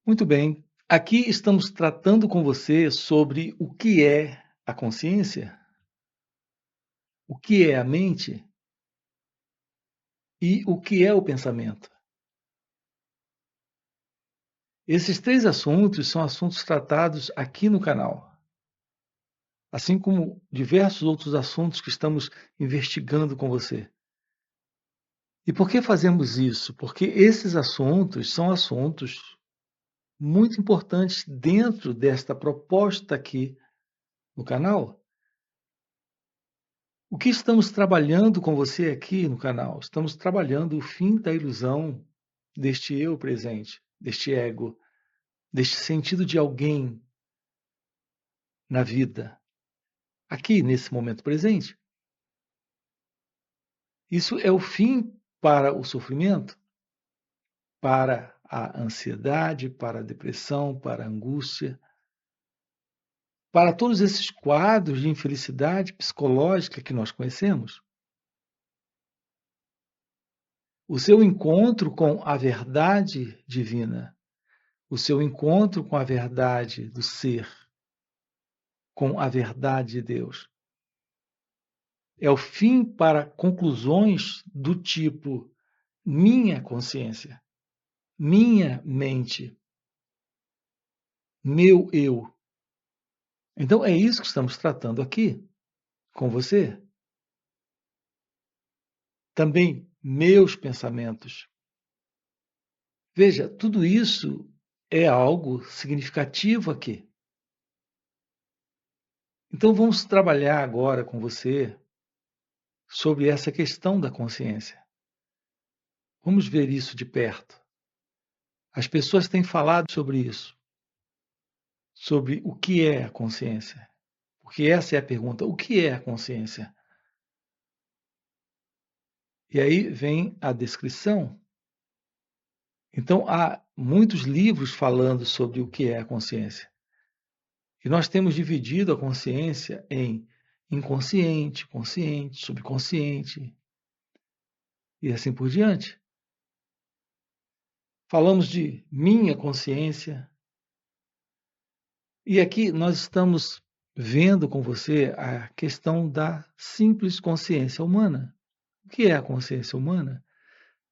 Muito bem. Aqui estamos tratando com você sobre o que é a consciência, o que é a mente e o que é o pensamento. Esses três assuntos são assuntos tratados aqui no canal, assim como diversos outros assuntos que estamos investigando com você. E por que fazemos isso? Porque esses assuntos são assuntos muito importantes dentro desta proposta aqui no canal. O que estamos trabalhando com você aqui no canal? Estamos trabalhando o fim da ilusão deste eu presente, deste ego, deste sentido de alguém na vida, aqui nesse momento presente. Isso é o fim para o sofrimento, para a ansiedade, para a depressão, para a angústia, para todos esses quadros de infelicidade psicológica que nós conhecemos. O seu encontro com a verdade divina, o seu encontro com a verdade do ser, com a verdade de Deus. É o fim para conclusões do tipo minha consciência, minha mente, meu eu. Então é isso que estamos tratando aqui com você. Também meus pensamentos. Veja, tudo isso é algo significativo aqui. Então vamos trabalhar agora com você sobre essa questão da consciência. Vamos ver isso de perto. As pessoas têm falado sobre isso, sobre o que é a consciência. Porque essa é a pergunta: o que é a consciência? E aí vem a descrição. Então, há muitos livros falando sobre o que é a consciência. E nós temos dividido a consciência em inconsciente, consciente, subconsciente e assim por diante. Falamos de minha consciência. E aqui nós estamos vendo com você a questão da simples consciência humana. O que é a consciência humana?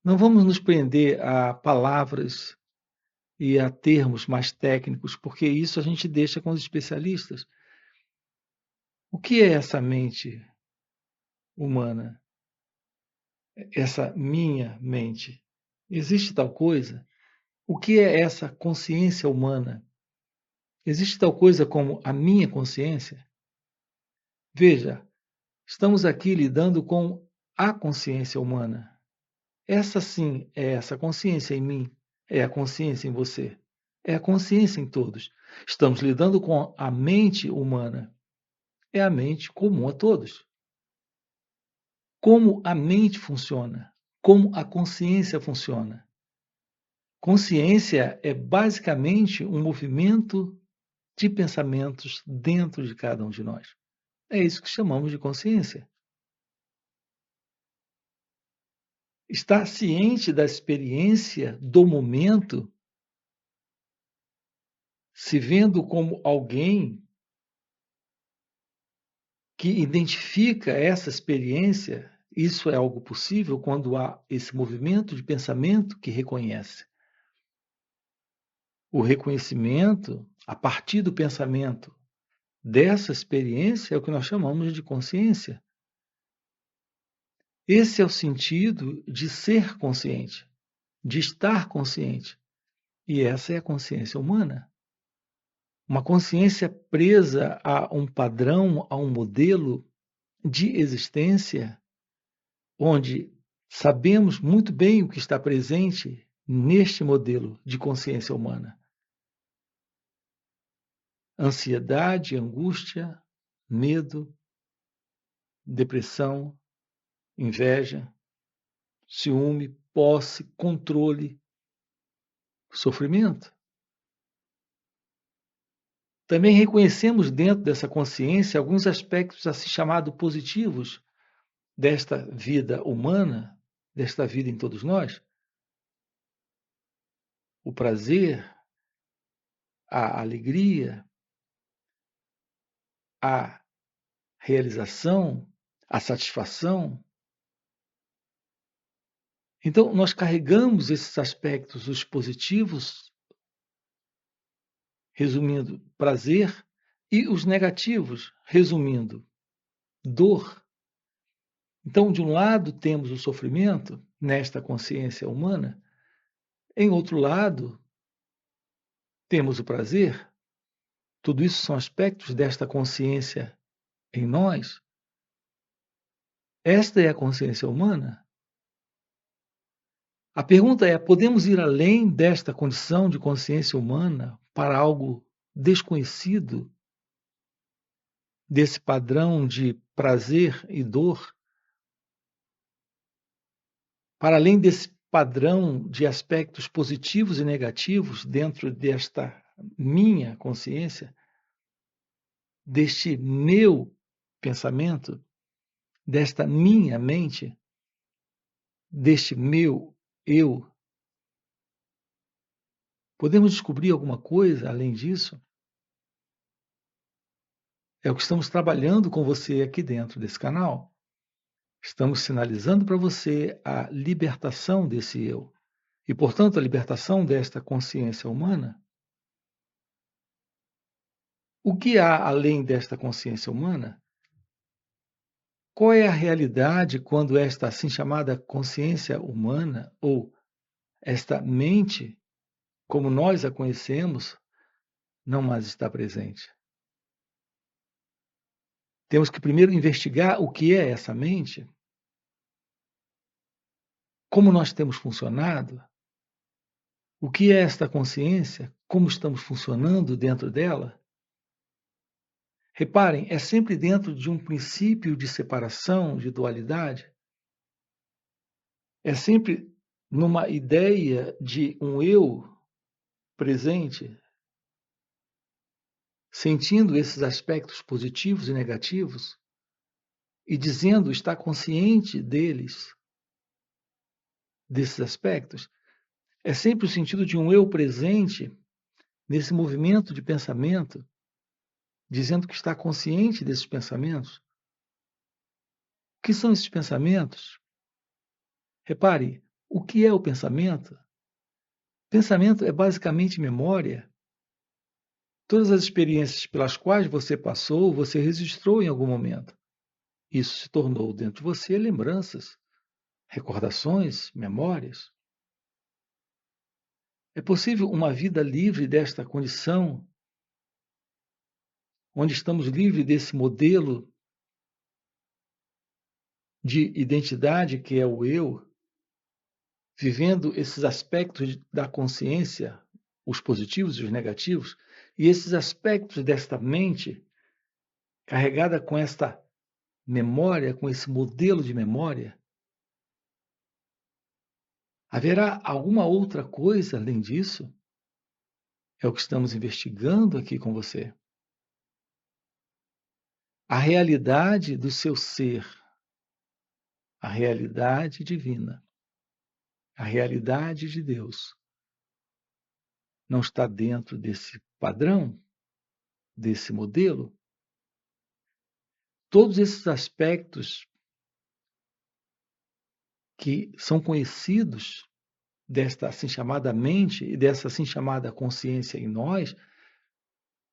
Não vamos nos prender a palavras e a termos mais técnicos, porque isso a gente deixa com os especialistas. O que é essa mente humana? Essa minha mente? Existe tal coisa? O que é essa consciência humana? Existe tal coisa como a minha consciência? Veja, estamos aqui lidando com a consciência humana. Essa sim é essa consciência em mim, é a consciência em você, é a consciência em todos. Estamos lidando com a mente humana, é a mente comum a todos. Como a mente funciona, como a consciência funciona. Consciência é basicamente um movimento de pensamentos dentro de cada um de nós. É isso que chamamos de consciência. Estar ciente da experiência do momento, se vendo como alguém que identifica essa experiência, isso é algo possível quando há esse movimento de pensamento que reconhece. O reconhecimento, a partir do pensamento dessa experiência, é o que nós chamamos de consciência. Esse é o sentido de ser consciente, de estar consciente. E essa é a consciência humana. Uma consciência presa a um padrão, a um modelo de existência, onde sabemos muito bem o que está presente neste modelo de consciência humana. Ansiedade, angústia, medo, depressão, inveja, ciúme, posse, controle, sofrimento. Também reconhecemos dentro dessa consciência alguns aspectos assim chamados positivos desta vida humana, desta vida em todos nós. O prazer, a alegria, a realização, a satisfação. Então, nós carregamos esses aspectos, os positivos, resumindo, prazer, e os negativos, resumindo, dor. Então, de um lado, temos o sofrimento, nesta consciência humana, em outro lado, temos o prazer. Tudo isso são aspectos desta consciência em nós. Esta é a consciência humana. A pergunta é: podemos ir além desta condição de consciência humana para algo desconhecido, desse padrão de prazer e dor? Para além desse padrão de aspectos positivos e negativos dentro desta minha consciência, deste meu pensamento, desta minha mente, deste meu eu, podemos descobrir alguma coisa além disso? É o que estamos trabalhando com você aqui dentro desse canal. Estamos sinalizando para você a libertação desse eu e, portanto, a libertação desta consciência humana. O que há além desta consciência humana? Qual é a realidade quando esta assim chamada consciência humana ou esta mente, como nós a conhecemos, não mais está presente? Temos que primeiro investigar o que é essa mente, como nós temos funcionado, o que é esta consciência, como estamos funcionando dentro dela. Reparem, é sempre dentro de um princípio de separação, de dualidade. É sempre numa ideia de um eu presente, sentindo esses aspectos positivos e negativos e dizendo estar consciente deles, desses aspectos. É sempre o sentido de um eu presente nesse movimento de pensamento, dizendo que está consciente desses pensamentos. O que são esses pensamentos? Repare, o que é o pensamento? Pensamento é basicamente memória. Todas as experiências pelas quais você passou, você registrou em algum momento. Isso se tornou dentro de você lembranças, recordações, memórias. É possível uma vida livre desta condição, onde estamos livres desse modelo de identidade que é o eu, vivendo esses aspectos da consciência, os positivos e os negativos, e esses aspectos desta mente carregada com esta memória, com esse modelo de memória. Haverá alguma outra coisa além disso? É o que estamos investigando aqui com você. A realidade do seu ser, a realidade divina, a realidade de Deus, não está dentro desse padrão, desse modelo? Todos esses aspectos que são conhecidos desta assim chamada mente e dessa assim chamada consciência em nós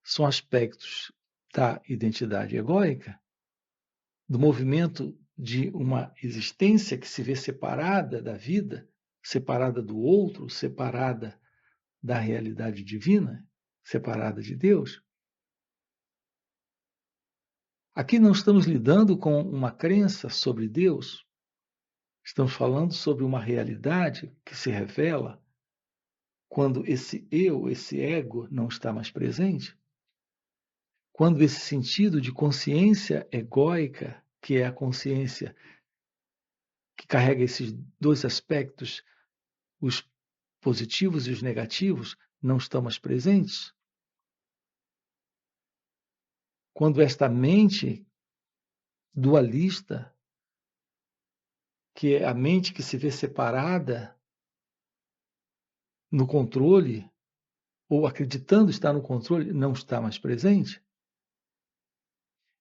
são aspectos da identidade egóica, do movimento de uma existência que se vê separada da vida, separada do outro, separada da realidade divina, separada de Deus. Aqui não estamos lidando com uma crença sobre Deus, estamos falando sobre uma realidade que se revela quando esse eu, esse ego, não está mais presente. Quando esse sentido de consciência egóica, que é a consciência que carrega esses dois aspectos, os positivos e os negativos, não estão mais presentes. Quando esta mente dualista, que é a mente que se vê separada no controle, ou acreditando estar no controle, não está mais presente.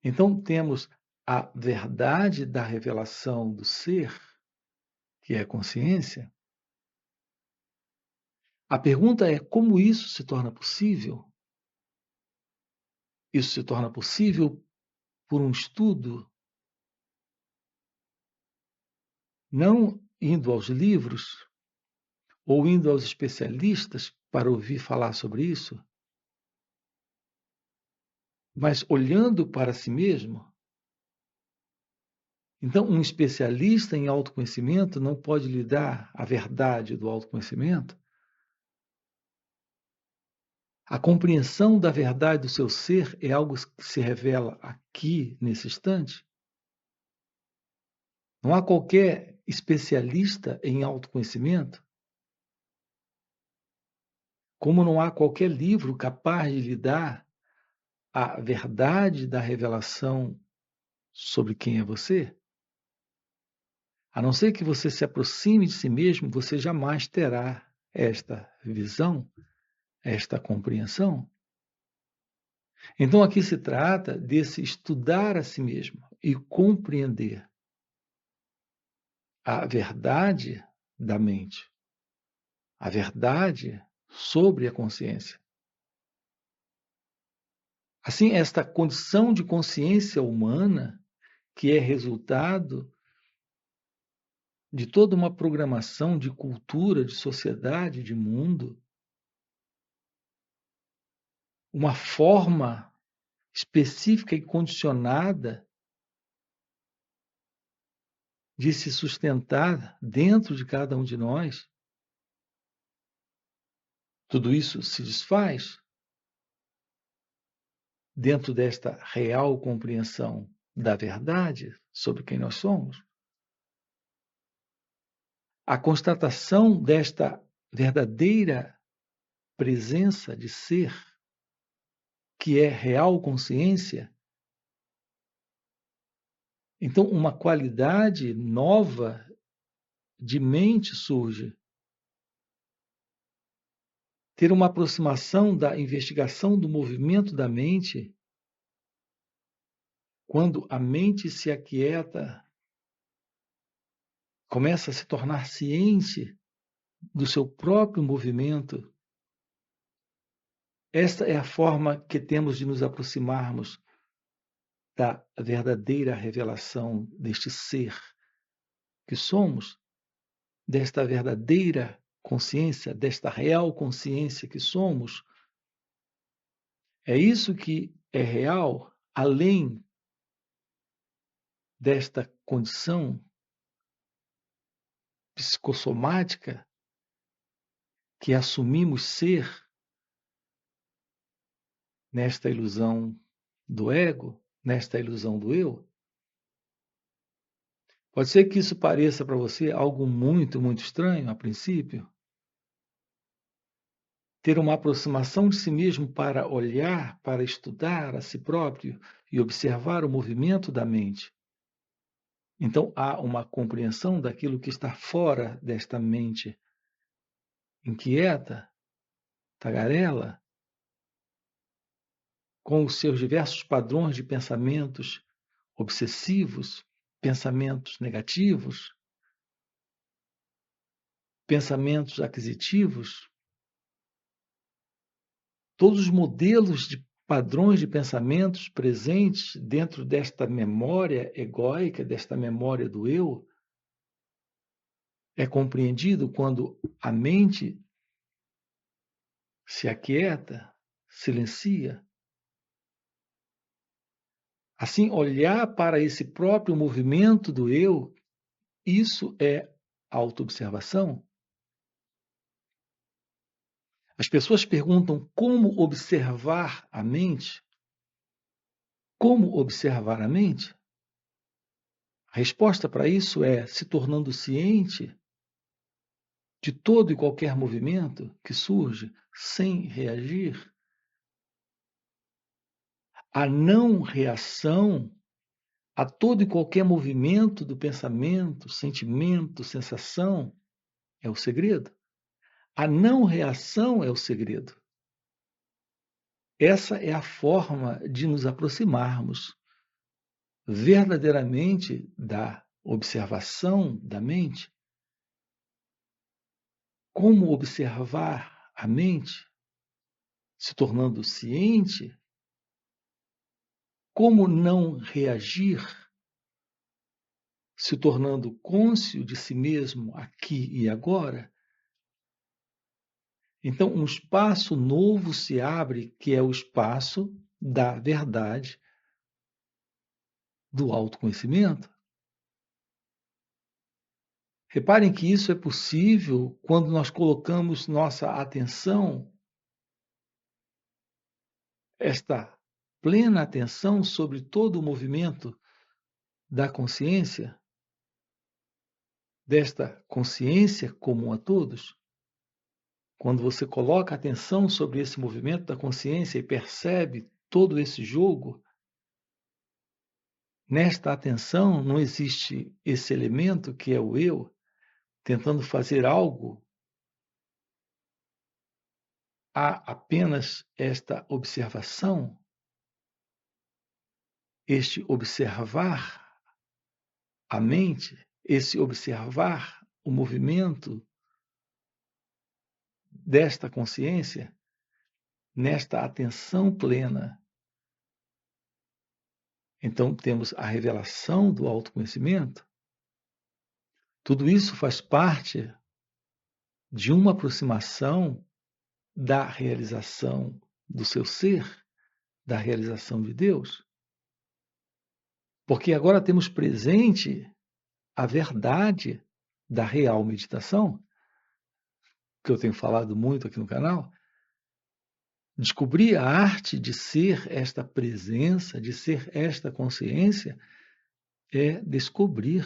Então, temos a verdade da revelação do ser, que é a consciência. A pergunta é como isso se torna possível? Isso se torna possível por um estudo, não indo aos livros ou indo aos especialistas para ouvir falar sobre isso, mas olhando para si mesmo. Então, um especialista em autoconhecimento não pode lhe dar a verdade do autoconhecimento. A compreensão da verdade do seu ser é algo que se revela aqui, nesse instante. Não há qualquer especialista em autoconhecimento, como não há qualquer livro capaz de lhe dar a verdade da revelação sobre quem é você. A não ser que você se aproxime de si mesmo, você jamais terá esta visão, esta compreensão. Então aqui se trata desse estudar a si mesmo e compreender a verdade da mente, a verdade sobre a consciência. Assim, esta condição de consciência humana, que é resultado de toda uma programação de cultura, de sociedade, de mundo, uma forma específica e condicionada de se sustentar dentro de cada um de nós, tudo isso se desfaz dentro desta real compreensão da verdade sobre quem nós somos. A constatação desta verdadeira presença de ser, que é real consciência, então uma qualidade nova de mente surge. Ter uma aproximação da investigação do movimento da mente, quando a mente se aquieta, começa a se tornar ciente do seu próprio movimento. Esta é a forma que temos de nos aproximarmos da verdadeira revelação deste ser que somos, desta verdadeira consciência, desta real consciência que somos. É isso que é real, além desta condição psicossomática que assumimos ser nesta ilusão do ego, nesta ilusão do eu. Pode ser que isso pareça para você algo muito, muito estranho a princípio. Ter uma aproximação de si mesmo para olhar, para estudar a si próprio e observar o movimento da mente. Então há uma compreensão daquilo que está fora desta mente inquieta, tagarela, com os seus diversos padrões de pensamentos obsessivos, pensamentos negativos, pensamentos aquisitivos, todos os modelos de padrões de pensamentos presentes dentro desta memória egóica, desta memória do eu, é compreendido quando a mente se aquieta, silencia. Assim, olhar para esse próprio movimento do eu, isso é autoobservação. As pessoas perguntam como observar a mente. Como observar a mente? A resposta para isso é se tornando ciente de todo e qualquer movimento que surge sem reagir. A não reação a todo e qualquer movimento do pensamento, sentimento, sensação é o segredo. A não reação é o segredo. Essa é a forma de nos aproximarmos verdadeiramente da observação da mente. Como observar a mente, se tornando ciente, como não reagir, se tornando cônscio de si mesmo aqui e agora. Então, um espaço novo se abre, que é o espaço da verdade, do autoconhecimento. Reparem que isso é possível quando nós colocamos nossa atenção, esta plena atenção sobre todo o movimento da consciência, desta consciência comum a todos. Quando você coloca atenção sobre esse movimento da consciência e percebe todo esse jogo, nesta atenção não existe esse elemento que é o eu, tentando fazer algo. Há apenas esta observação, este observar a mente, esse observar o movimento desta consciência, nesta atenção plena. Então, temos a revelação do autoconhecimento. Tudo isso faz parte de uma aproximação da realização do seu ser, da realização de Deus. Porque agora temos presente a verdade da real meditação, que eu tenho falado muito aqui no canal. Descobrir a arte de ser esta presença, de ser esta consciência, é descobrir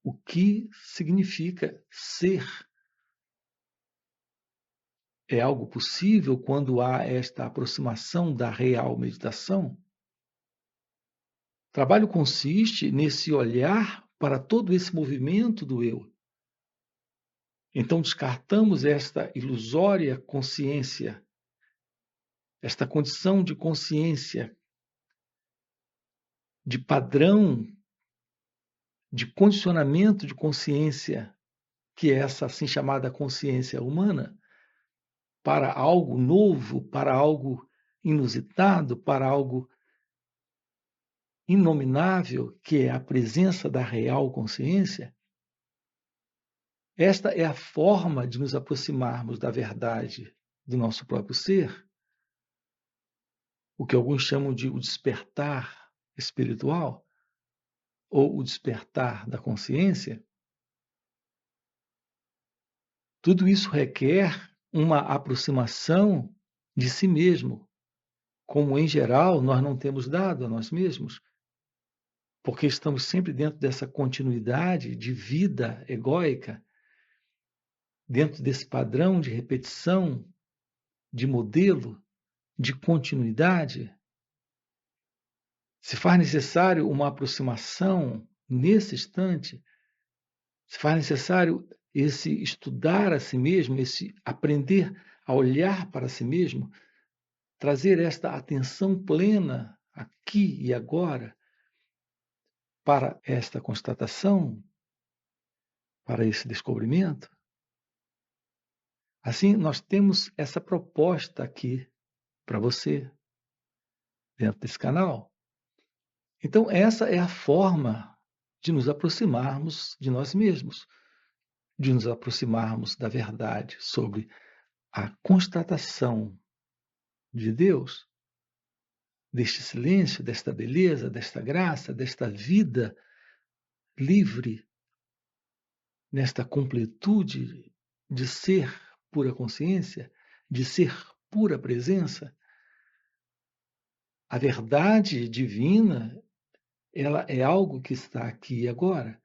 o que significa ser. É algo possível quando há esta aproximação da real meditação. O trabalho consiste nesse olhar para todo esse movimento do eu. Então, descartamos esta ilusória consciência, esta condição de consciência, de padrão, de condicionamento de consciência, que é essa assim chamada consciência humana, para algo novo, para algo inusitado, para algo inominável, que é a presença da real consciência. Esta é a forma de nos aproximarmos da verdade do nosso próprio ser, o que alguns chamam de o despertar espiritual, ou o despertar da consciência. Tudo isso requer uma aproximação de si mesmo, como em geral nós não temos dado a nós mesmos, porque estamos sempre dentro dessa continuidade de vida egóica, dentro desse padrão de repetição, de modelo, de continuidade. Se faz necessário uma aproximação nesse instante, se faz necessário esse estudar a si mesmo, esse aprender a olhar para si mesmo, trazer esta atenção plena aqui e agora para esta constatação, para esse descobrimento. Assim, nós temos essa proposta aqui para você, dentro desse canal. Então, essa é a forma de nos aproximarmos de nós mesmos, de nos aproximarmos da verdade sobre a constatação de Deus, deste silêncio, desta beleza, desta graça, desta vida livre, nesta completude de ser pura consciência, de ser pura presença. A verdade divina, ela é algo que está aqui e agora.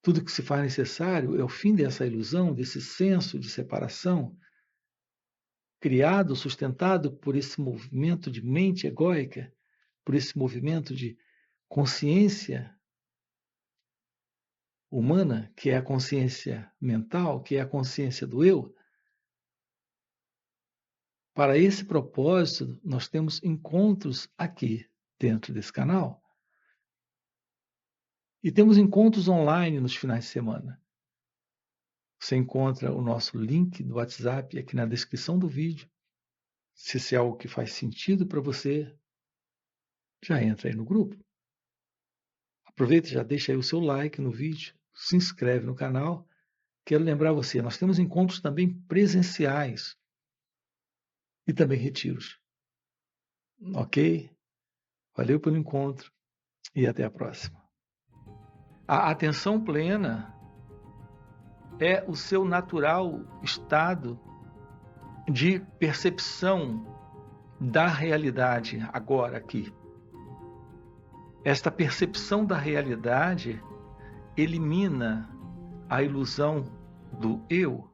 Tudo que se faz necessário é o fim dessa ilusão, desse senso de separação, criado, sustentado por esse movimento de mente egóica, por esse movimento de consciência humana, que é a consciência mental, que é a consciência do eu. Para esse propósito, nós temos encontros aqui dentro desse canal. E temos encontros online nos finais de semana. Você encontra o nosso link do WhatsApp aqui na descrição do vídeo. Se isso é algo que faz sentido para você, já entra aí no grupo. Aproveita e já deixa aí o seu like no vídeo, se inscreve no canal. Quero lembrar você, nós temos encontros também presenciais e também retiros. Ok? Valeu pelo encontro e até a próxima. A atenção plena é o seu natural estado de percepção da realidade agora aqui. Esta percepção da realidade elimina a ilusão do eu